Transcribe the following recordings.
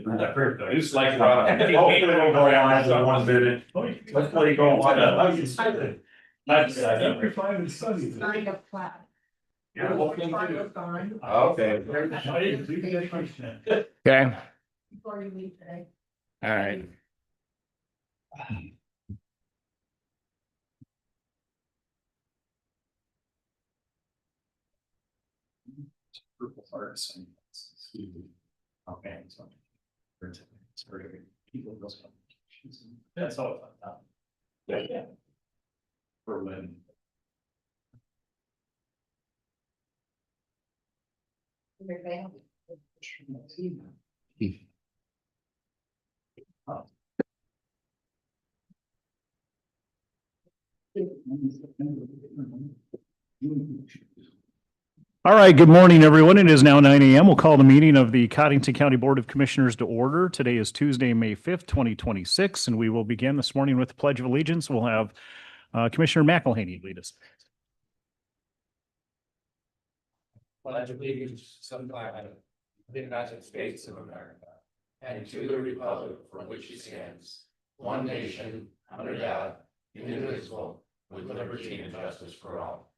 It's like, hopefully it'll go on for 1 minute. Hopefully go on. That's, You're fine and sunny. Kind of flat. yeah, hopefully do. Okay. Okay, Before you leave today. all right. Purple hearts. Okay. So. That's all. Yeah. Berlin. All right, good morning, everyone. It is now 9 a.m. We'll call the meeting of the Codington County Board of Commissioners to order. Today is Tuesday, May 5th, 2026, and we will begin this morning with the Pledge of Allegiance. We'll have Commissioner McElhaney lead us. Pledge allegiance to the flag of the United States of America and to the republic for which it stands, one nation, under God, indivisible, with liberty and justice for all.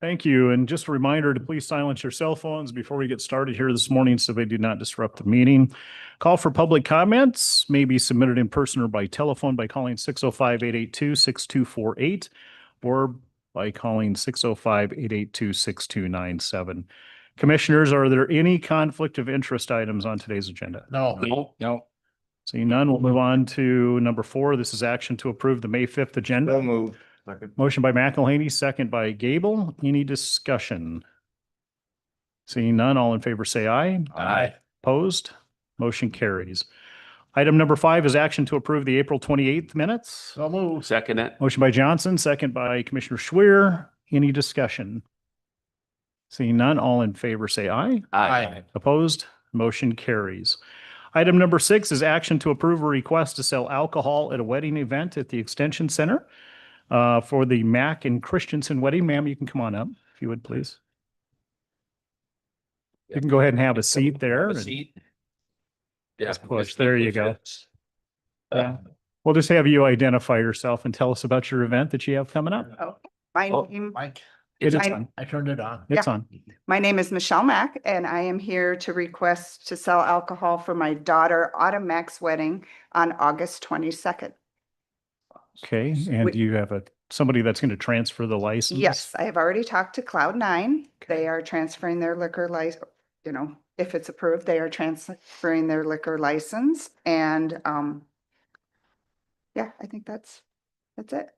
Thank you. And just a reminder to please silence your cell phones before we get started here this morning so they do not disrupt the meeting. Call for public comments may be submitted in person or by telephone by calling 605-882-6248 or by calling 605-882-6297. Commissioners, are there any conflict of interest items on today's agenda? No. Seeing none, we'll move on to number 4. This is action to approve the May 5th agenda. Don't move. Motion by McElhaney, second by Gable. Any discussion? Seeing none, all in favor say aye. Aye. Opposed? Motion carries. Item number 5 is action to approve the April 28th minutes. Don't move. Second it. Motion by Johnson, second by Commissioner Schwer. Any discussion? Seeing none, all in favor say aye. Aye. Opposed? Motion carries. Item number 6 is action to approve a request to sell alcohol at a wedding event at the Extension Center for the Mack and Christensen wedding. Ma'am, you can come on up if you would, please. You can go ahead and have a seat there. Have a and seat. just push. There you go. Yeah. We'll just have you identify yourself and tell us about your event that you have coming up. Oh, my Oh, name, Mike. It is I- on. I turned it on. It's on. my name is Michelle Mack, and I am here to request to sell alcohol for my daughter Autumn Mack's wedding on August 22nd. Okay. And We- do you have somebody that's going to transfer the license? Yes, I have already talked to Cloud9. They are transferring their liquor license, if it's approved, they are transferring their liquor license. And yeah, I think that's it.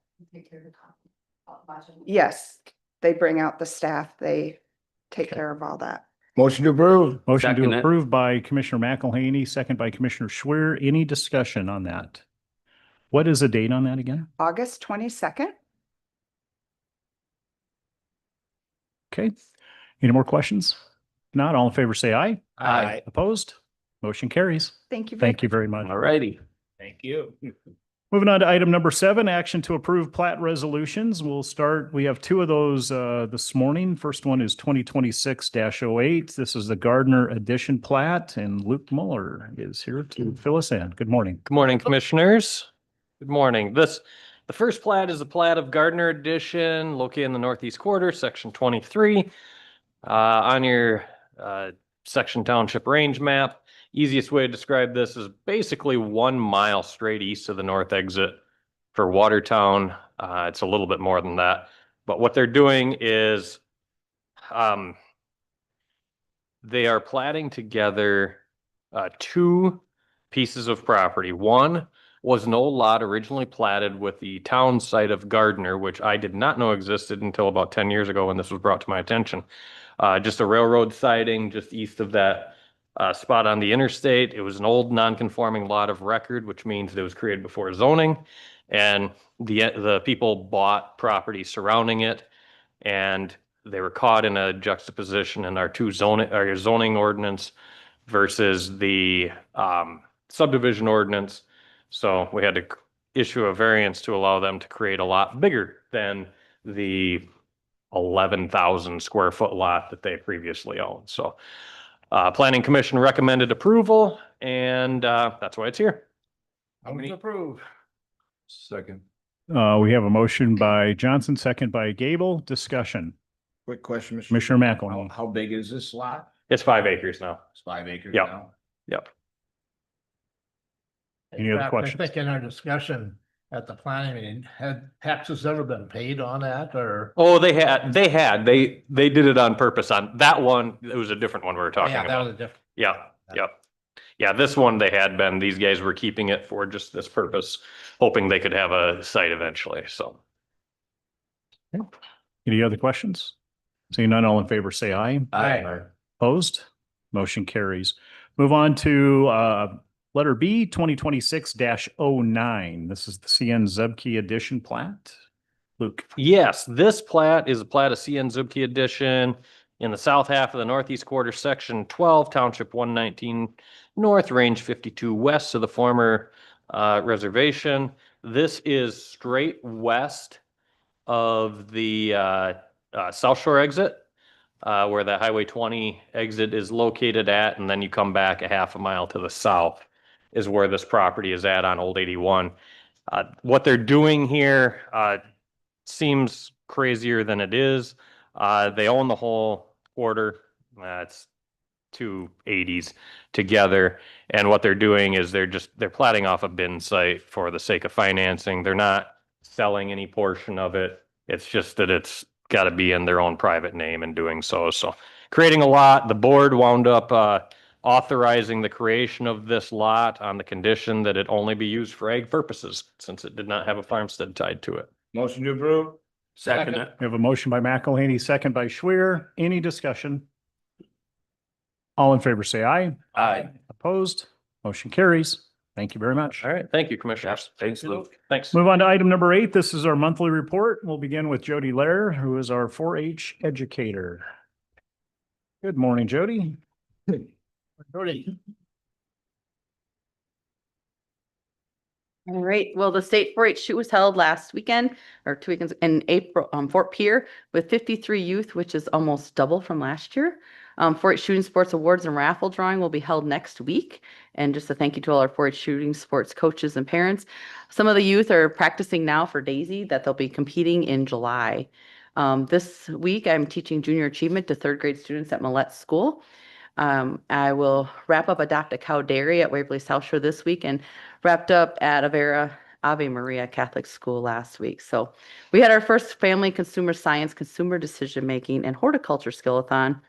Yes, they bring out the staff. They take care of all that. Motion to approve. Motion Second to it. approve by Commissioner McElhaney, second by Commissioner Schwer. Any discussion on that? What is the date on that again? August 22nd. Okay. Any more questions? If not, all in favor say aye. Aye. Opposed? Motion carries. Thank you. Thank you very much. All righty. Thank you. Moving on to item number 7, action to approve plat resolutions. We'll start, we have 2 of those this morning. First one is 2026-08. This is the Gardner Addition plat, and Luke Muller is here to fill us in. Good morning. Good morning, Commissioners. Good morning. The first plat is a plat of Gardner Addition located in the northeast quarter, section 23. On your section township range map, easiest way to describe this is basically 1 mile straight east of the north exit for Watertown. It's a little bit more than that, but what they're doing is they are platting together 2 pieces of property. One was an old lot originally platted with the town site of Gardner, which I did not know existed until about 10 years ago when this was brought to my attention. Just a railroad siding just east of that spot on the interstate. It was an old non-conforming lot of record, which means it was created before zoning. And the people bought property surrounding it, and they were caught in a juxtaposition in our zoning ordinance versus the subdivision ordinance. So we had to issue a variance to allow them to create a lot bigger than the 11,000 square foot lot that they previously owned. So Planning Commission recommended approval, and that's why it's here. I'm gonna approve. Second. We have a motion by Johnson, second by Gable. Discussion. Quick question, Mr. Commissioner How, McElhaney. how big is this lot? It's 5 acres now. It's 5 acres Yep. now. Yep. Any other I questions? think in our discussion at the planning meeting, had taxes ever been paid on that or? Oh, they did it on purpose on that one. It was a different one we were talking Yeah, that about. was a different. Yeah, yep. Yeah, this one they had been, these guys were keeping it for just this purpose, hoping they could have a site eventually, so. Any other questions? Seeing none, all in favor, say aye. Aye. Opposed? Motion carries. Move on to letter B, 2026-09. This is the CN Zebke Edition plat. Luke. Yes, this plat is a plat of CN Zubke Edition in the south half of the northeast quarter, section 12, township 119 north, range 52 west of the former reservation. This is straight west of the South Shore exit, where the Highway 20 exit is located at, and then you come back a half a mile to the south is where this property is at on Old 81. What they're doing here seems crazier than it is. They own the whole quarter. It's two 80s together. And what they're doing is they're platting off a bin site for the sake of financing. They're not selling any portion of it. It's just that it's got to be in their own private name and doing so. So creating a lot, the board wound up authorizing the creation of this lot on the condition that it only be used for ag purposes, since it did not have a farmstead tied to it. Motion to approve. Second. We have a motion by McElhaney, second by Schwer. Any discussion? All in favor, say aye. Aye. Opposed? Motion carries. Thank you very much. All right, thank you, commissioners. Thanks, Luke. Thanks. Move on to item number 8. This is our monthly report. We'll begin with Jody Lair, who is our 4-H educator. Good morning, Jody. Jody. All right, well, the state 4-H shoot was held last weekend or 2 weekends in April, Fort Pierre with 53 youth, which is almost double from last year. 4-H Shooting Sports Awards and raffle drawing will be held next week. And just a thank you to all our 4-H shooting sports coaches and parents. Some of the youth are practicing now for Daisy that they'll be competing in July. This week, I'm teaching junior achievement to 3rd grade students at Millette School. I will wrap up Adopt a Cow Dairy at Waverly South Shore this week and wrapped up at Ave Maria Catholic School last week. So we had our first family consumer science, consumer decision making, and horticulture skillathon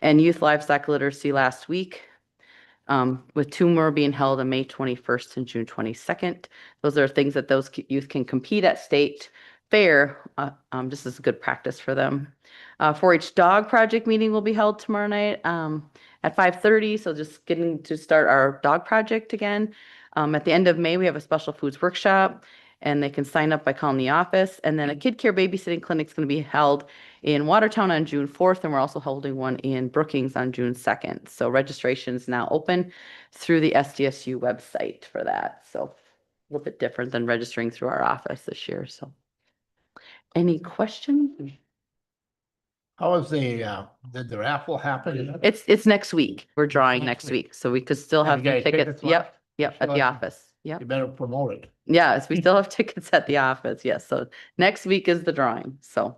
and youth livestock literacy last week, with 2 more being held on May 21st and June 22nd. Those are things that those youth can compete at state fair. Just as a good practice for them. 4-H dog project meeting will be held tomorrow night at 5:30. So just getting to start our dog project again. At the end of May, we have a special foods workshop, and they can sign up by calling the office. And then a kid care babysitting clinic is going to be held in Watertown on June 4th, and we're also holding one in Brookings on June 2nd. So registration is now open through the SDSU website for that. So a little bit different than registering through our office this year. So any questions? How was did the raffle happen? It's next week. We're drawing next week, so we could still Have have you the guys tickets. tickets Yep, yep, at the Sure. office. Yep. You better promote it. Yes, we still have tickets at the office. Yes. So next week is the drawing. So,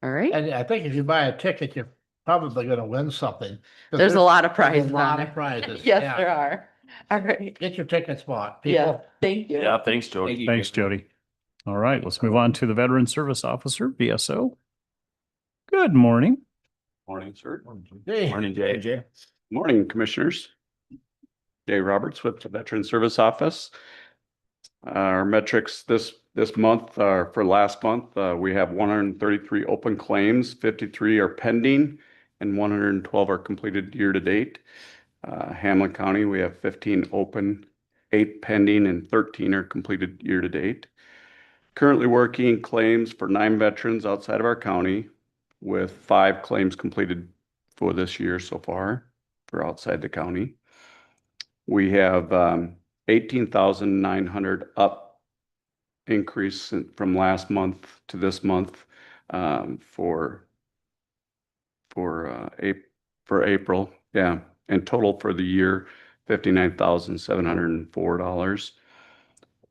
all right. And I think if you buy a ticket, you're probably gonna win something. 'Cause There's a lot of there's prizes A on lot there. of prizes. Yes, yeah. there are. All right. Get your tickets bought, Yeah. people. Thank you. Yeah, thanks, Jody. Thanks, Jody. All right, let's move on to the Veteran Service Officer, VSO. Good morning. Morning, sir. Hey, Morning, Jay. Morning, Commissioners. Jay Roberts with the Veteran Service Office. Our metrics this month, for last month, we have 133 open claims, 53 are pending, and 112 are completed year to date. Hamlin County, we have 15 open, 8 pending, and 13 are completed year to date. Currently working claims for 9 veterans outside of our county, with 5 claims completed for this year so far for outside the county. We have 18,900 up increase from last month to this month for April. Yeah, and total for the year, $59,704.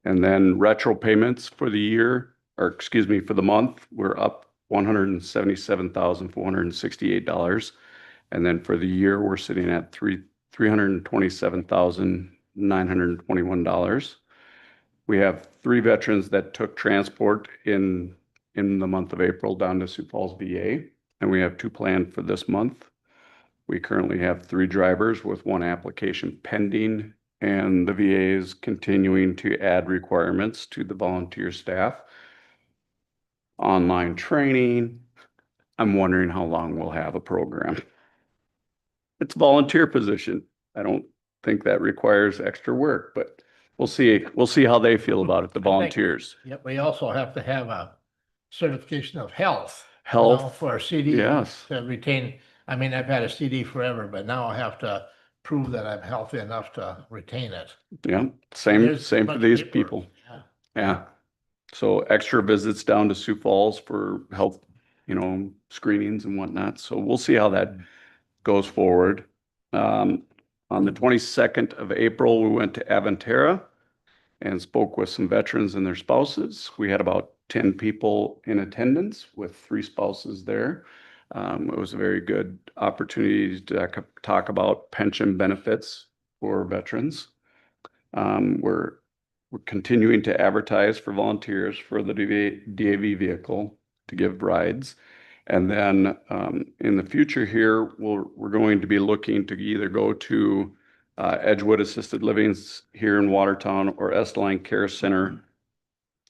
And then retro payments for the year, or excuse me, for the month, we're up $177,468. And then for the year, we're sitting at $327,921. We have 3 veterans that took transport in the month of April down to Sioux Falls VA, and we have 2 planned for this month. We currently have 3 drivers with 1 application pending, and the VA is continuing to add requirements to the volunteer staff. Online training. I'm wondering how long we'll have a program. It's a volunteer position. I don't think that requires extra work, but we'll see. We'll see how they feel about it, the volunteers. Yep, we also have to have a certification of health. Health, For a CD. yes. To retain, I mean, I've had a CD forever, but now I have to prove that I'm healthy enough to retain it. Yeah, same There's for much these paperwork. people. Yeah. Yeah. So extra visits down to Sioux Falls for health, screenings and whatnot. So we'll see how that goes forward. On the 22nd of April, we went to Aventera and spoke with some veterans and their spouses. We had about 10 people in attendance with 3 spouses there. It was a very good opportunity to talk about pension benefits for veterans. We're continuing to advertise for volunteers for the DAV vehicle to give rides. And then in the future here, we're going to be looking to either go to Edgewood Assisted Livings here in Watertown or Esteline Care Center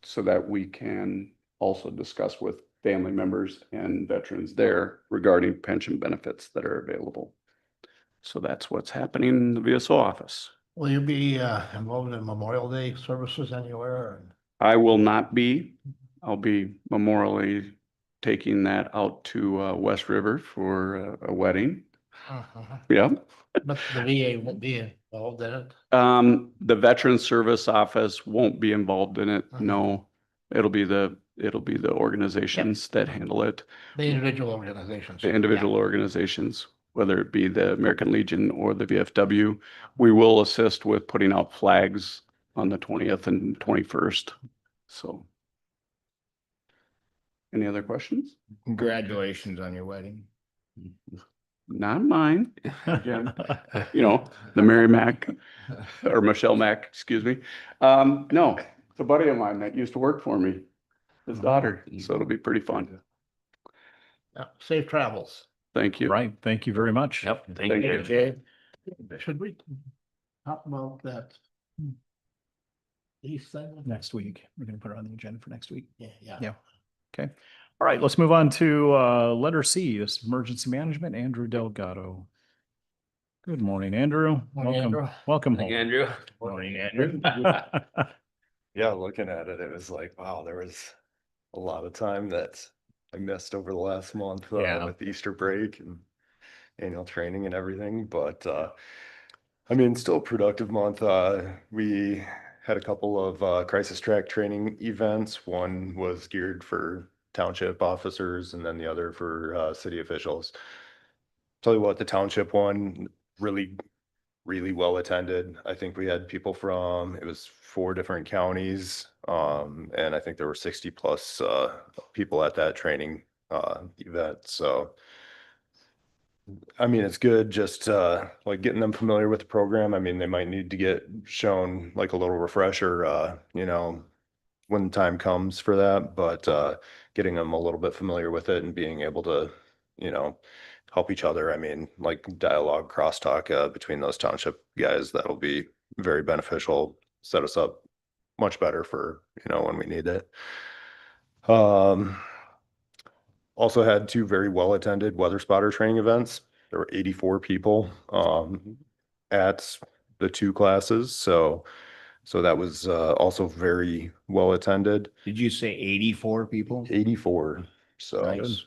so that we can also discuss with family members and veterans there regarding pension benefits that are available. So that's what's happening in the VSO office. Will you be involved in Memorial Day services anywhere? I will not be. I'll be memorially taking that out to West River for a wedding. Yeah. But the VA won't be involved in it? The Veteran Service Office won't be involved in it. No, it'll be the organizations that handle it. The individual organizations. The individual organizations, whether it be the American Legion or the VFW. We will assist with putting out flags on the 20th and 21st. So. Any other questions? Congratulations on your wedding. Not mine. Again, the Mary Mac or Michelle Mac, excuse me. No, it's a buddy of mine that used to work for me, his daughter. So it'll be pretty fun. Safe travels. Thank you. Right, thank you very much. Yep, Thank you. Okay. Should we talk about that? These things? Next week, we're gonna put it on the agenda for next week. Yeah. Yeah. Okay. All right, let's move on to letter C, this emergency management, Andrew Delgado. Good morning, Andrew. Morning, Welcome, Andrew. welcome home. Andrew. Morning, Andrew. Yeah, looking at it, it was like, wow, there was a lot of time that I missed over the last month Yeah. with Easter break and annual training and everything. But I mean, still a productive month. We had a couple of crisis track training events. One was geared for township officers and then the other for city officials. Tell you what, the township one really well attended. I think we had people from, it was 4 different counties. And I think there were 60 plus people at that training event. So, I mean, it's good just like getting them familiar with the program. I mean, they might need to get shown like a little refresher, when the time comes for that, but getting them a little bit familiar with it and being able to, help each other. I mean, like dialogue, crosstalk between those township guys, that'll be very beneficial, set us up much better for, when we need it. Also had 2 very well attended weather spotter training events. There were 84 people at the 2 classes. So that was also very well attended. Did you say 84 people? 84. So Nice.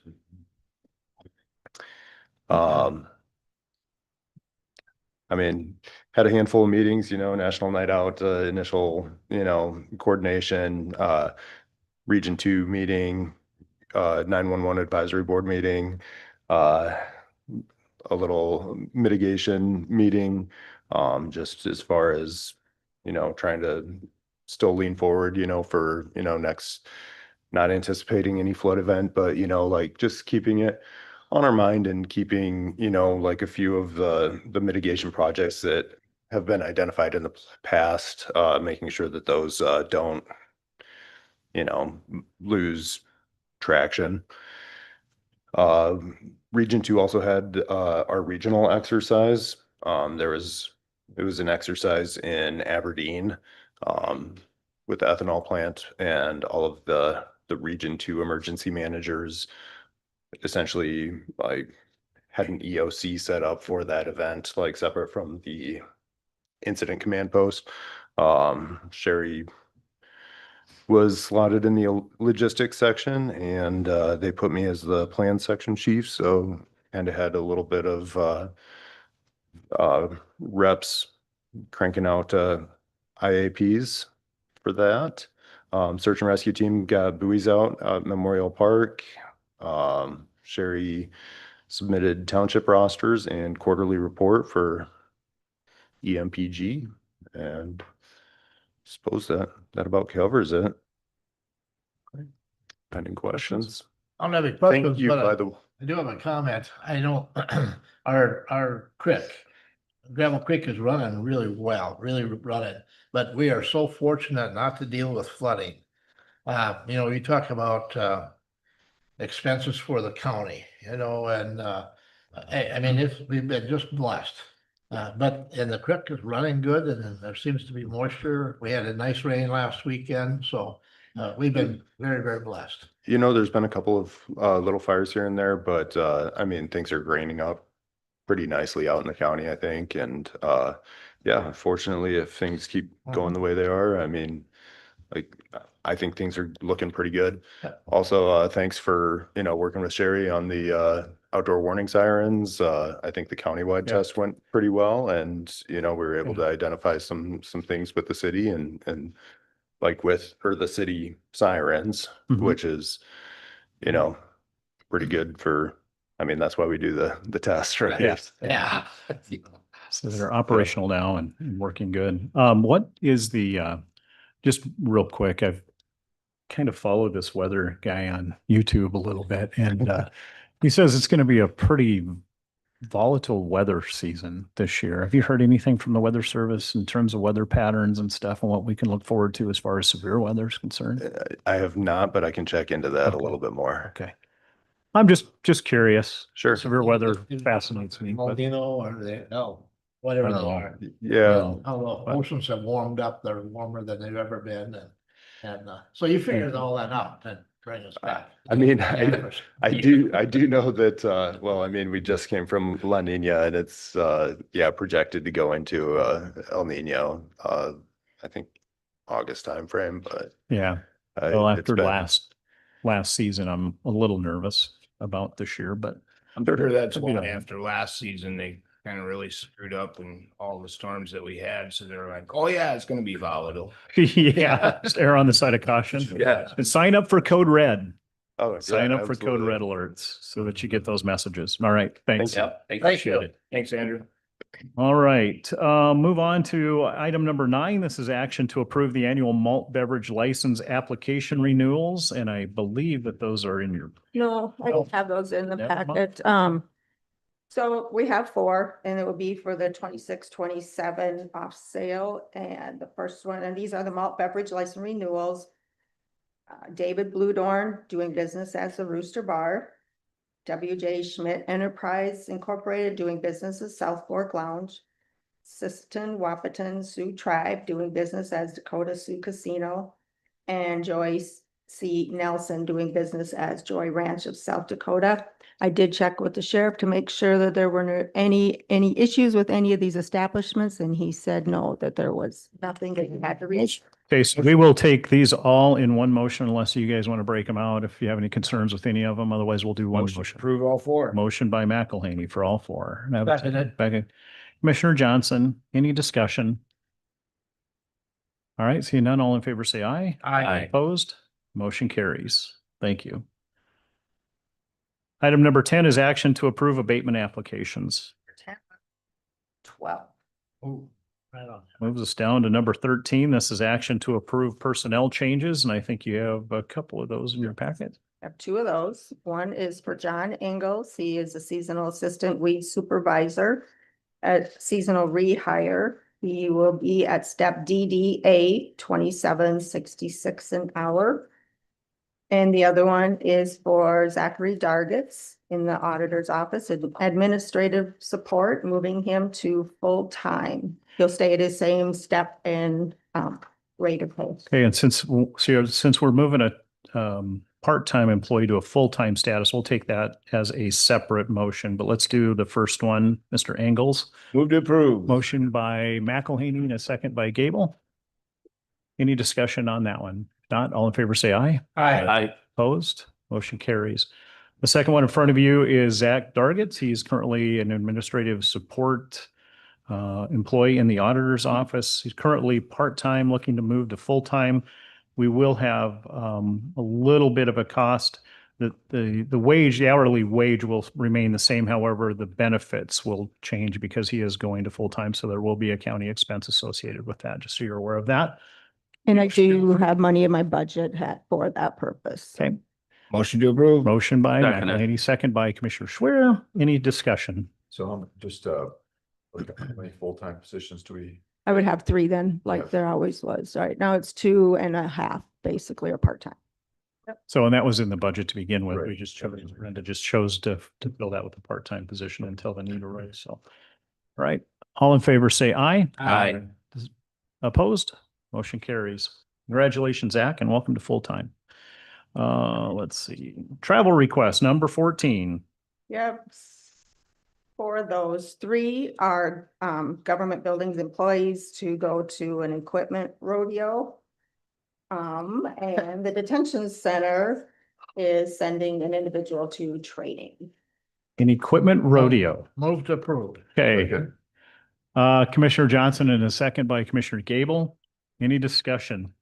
I mean, had a handful of meetings, National Night Out, initial, coordination, Region 2 meeting, 911 advisory board meeting, a little mitigation meeting, just as far as, trying to still lean forward, for, next, not anticipating any flood event, but, like just keeping it on our mind and keeping, like a few of the mitigation projects that have been identified in the past, making sure that those, don't, lose traction. Region 2 also had our regional exercise. It was an exercise in Aberdeen with the ethanol plant, and all of the Region 2 emergency managers essentially like had an EOC set up for that event, like separate from the incident command post. Sherry was slotted in the logistics section, and they put me as the plan section chief, so kind of had a little bit of reps cranking out IAPs for that. Search and rescue team got buoys out at Memorial Park. Sherry submitted township rosters and quarterly report for EMPG, and suppose that about covers it. Pending questions. I don't have any Thank questions, you, by but the, I do have a comment. I know our creek, Gravel Creek is running really well, really running, but we are so fortunate not to deal with flooding. You talk about expenses for the county, and I mean, we've been just blessed. And the creek is running good, and then there seems to be moisture. We had a nice rain last weekend, so we've been very, very blessed. there's been a couple of little fires here and there, but I mean, things are graining up pretty nicely out in the county, I think. And yeah, fortunately, if things keep going the way they are, I mean, like, I think things are looking pretty good. Yeah. Also, thanks for, working with Sherry on the outdoor warning sirens. I think the countywide test went pretty well, and, we were able to identify some things with the city and like the city sirens, Mhm. which is, pretty good for, I mean, that's why we do the test, right? Yes. Yeah. So they're operational now and working good. What is just real quick, I've kind of followed this weather guy on YouTube a little bit, and he says it's going to be a pretty volatile weather season this year. Have you heard anything from the Weather Service in terms of weather patterns and stuff and what we can look forward to as far as severe weather is concerned? I have not, but I can check into that a Okay. little bit more. Okay. I'm just curious. Sure. Severe weather fascinates me. But Or whatever I they don't know. are. Yeah. How the oceans have warmed up, they're warmer than they've ever been, and so you figured all that out and bring us back. I mean, Yeah. I do know that, well, I mean, we just came from La Nina, and it's, projected to go into, El Nino, I think August timeframe, but. yeah. uh, Well, it's after been- last season, I'm a little nervous about this year, but I'm sure that's Could be why done. after last season, they kind of really screwed up and all the storms that we had. So they're like, oh yeah, it's going to be volatile. yeah, just err on the side of caution. Yeah. And sign up for Code Red. Oh, yeah, Sign up for Code absolutely. Red alerts so that you get those messages. All right, thanks. Yep. Thank Appreciate you. it. Thanks, Andrew. All right, move on to item number 9. This is action to approve the annual malt beverage license application renewals, and I believe that those are in your. No, I don't have those in the Never mind. packet. So we have 4, and it will be for the 26-27 off sale. And the first one, and these are the malt beverage license renewals. David Bluedorn, doing business as the Rooster Bar. W.J. Schmidt Enterprise Incorporated, doing business as South Fork Lounge. Sisseton Wapaton Sioux Tribe, doing business as Dakota Sioux Casino. And Joyce C. Nelson, doing business as Joy Ranch of South Dakota. I did check with the sheriff to make sure that there weren't any issues with any of these establishments, and he said no, that there was nothing that he had to reach. Okay, so we will take these all in one motion unless you guys want to break them out if you have any concerns with any of them. Otherwise, we'll do one Motion to motion. approve all 4. Motion by McElhaney for all 4. And I have a Seconded. second. Commissioner Johnson, any discussion? All right, seeing none, all in favor say aye. Aye. Opposed? Motion carries. Thank you. Item number 10 is action to approve abatement applications. 12. Oh, right on. Moves us down to number 13. This is action to approve personnel changes, and I think you have a couple of those in your packet. I have two of those. One is for John Ingalls. He is a seasonal assistant weed supervisor at seasonal rehire. He will be at step DDA 2766 an hour. And the other one is for Zachary Dargitz in the auditor's office, administrative support, moving him to full-time. He'll stay at his same step and rate of pay. Okay, and since we're moving a part-time employee to a full-time status, we'll take that as a separate motion, but let's do the first one, Mr. Engels. Move to approve. Motion by McElhaney and a second by Gable. Any discussion on that one? If not, all in favor, say aye. Aye. Opposed? Motion carries. The second one in front of you is Zach Dargitz. He's currently an administrative support employee in the auditor's office. He's currently part-time, looking to move to full-time. We will have a little bit of a cost. The hourly wage will remain the same. However, the benefits will change because he is going to full-time. So there will be a county expense associated with that, just so you're aware of that. And I do have money in my budget for that purpose. Okay. Motion to approve. Motion by Second. McElhaney, second by Commissioner Schwer. Any discussion? So just, like, how many full-time positions do we? I would have three then, like Yes. there always was. Right now it's 2.5, basically, or part-time. So, and that was in the budget to begin with. We Right. just chose, Brenda just chose to fill that with a part-time position until the need arose. So, all right. All in favor, say aye. Aye. Opposed? Motion carries. Congratulations, Zach, and welcome to full-time. Let's see. Travel request number 14. Yep. For those, 3 are government buildings employees to go to an equipment rodeo. And the detention center is sending an individual to training. An equipment rodeo. Move to approve. Okay. Commissioner Johnson and a second by Commissioner Gable. Any discussion?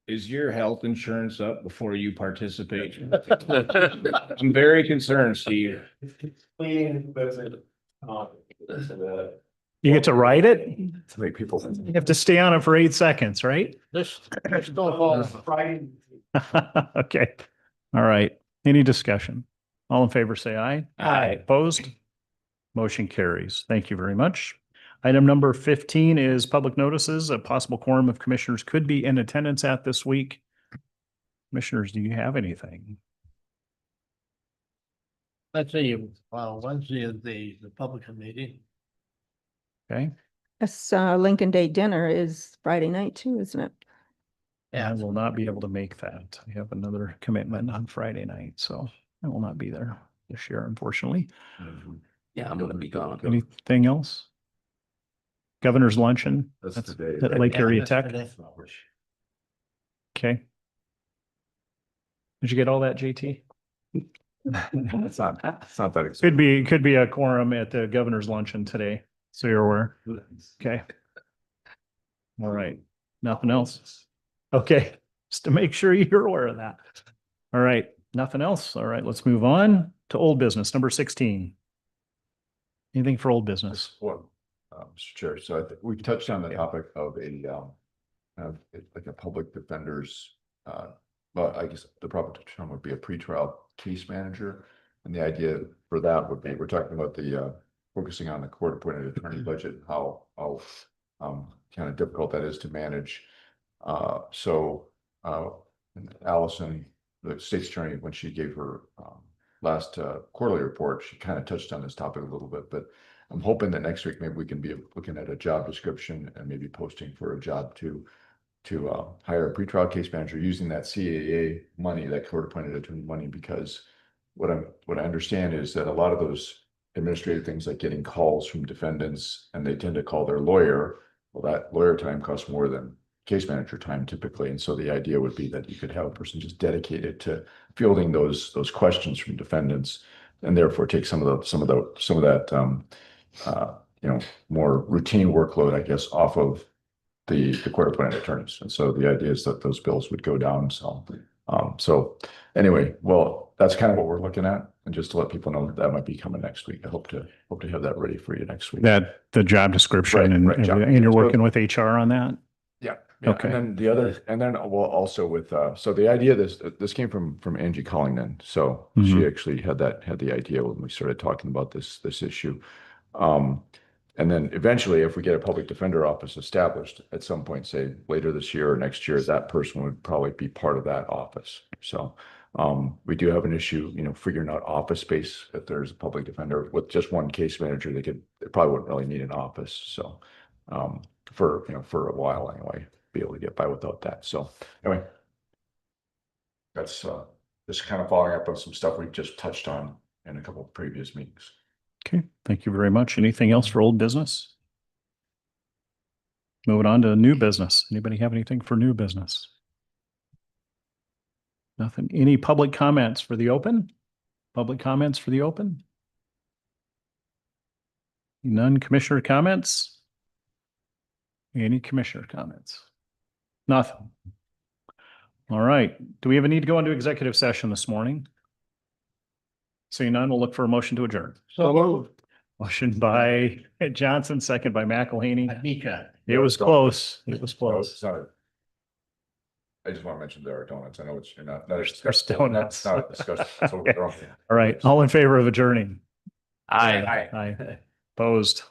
Is your health insurance up before you participate? I'm very concerned, Steve. You get to ride it? To make people. You have to stay on it for 8 seconds, right? This don't fall. Okay. All right. Any discussion? All in favor, say aye. Aye. Opposed? Motion carries. Thank you very much. Item number 15 is public notices. A possible quorum of commissioners could be in attendance at this week. Commissioners, do you have anything? Let's see, Wednesday is the public meeting. Okay. This Lincoln Day dinner is Friday night too, isn't it? I will not be able to make that. I have another commitment on Friday night, so I will not be there this year, unfortunately. Yeah, I'm gonna be gone. Anything else? Governor's luncheon? That's That's today. at Lake Yeah, Area that's Tech? today. Okay. Did you get all that, JT? It's not that exciting. Could be a quorum at the governor's luncheon today, so you're aware. Okay. All right. Nothing else? Okay, just to make sure you're aware of that. All right, nothing else. All right, let's move on to old business, number 16. Anything for old business? Well, Mr. Chair, so I think we've touched on the topic of like a public defender's, well, I guess the proper term would be a pretrial case manager. And the idea for that would be, we're talking about the, focusing on the court appointed attorney budget, and how kind of difficult that is to manage. Allison, the state's attorney, when she gave her last quarterly report, she kind of touched on this topic a little bit, but I'm hoping that next week, maybe we can be looking at a job description and maybe posting for a job to hire a pretrial case manager using that CAA money, that court appointed attorney money, because what I understand is that a lot of those administrative things, like getting calls from defendants, and they tend to call their lawyer. Well, that lawyer time costs more than case manager time typically. And so the idea would be that you could have a person just dedicated to fielding those questions from defendants, and therefore take some of that more routine workload, I guess, off of the court appointed attorneys. And so the idea is that those bills would go down. So anyway, well, that's kind of what we're looking at. And just to let people know that that might be coming next week. I hope to have that ready for you next week. That the job description Right, and right, job. everything, and you're So- working with HR on that? Yeah. Yeah. Okay. And then the other, and then we'll also with, so the idea, this came from Angie Collington. So she Mhm. actually had the idea when we started talking about this issue. And then eventually, if we get a public defender office established at some point, say later this year or next year, that person would probably be part of that office. So we do have an issue, figuring out office space. If there's a public defender with just one case manager, they probably wouldn't really need an office. So for a while anyway, be able to get by without that. So anyway, that's just kind of following up on some stuff we've just touched on in a couple of previous meetings. Okay, thank you very much. Anything else for old business? Moving on to new business. Anybody have anything for new business? Nothing. Any public comments for the open? Public comments for the open? None. Commissioner comments? Any commissioner comments? Nothing. All right. Do we have a need to go into executive session this morning? Seeing none, we'll look for a motion to adjourn. So moved. Motion by Johnson, second by McElhaney. I beat you. It was close. It was close. I just want to mention there are donuts. I know you're not a There's discussion. donuts. Not a discussion. So Okay. All right. All in favor of adjourning? Aye. Aye. Opposed?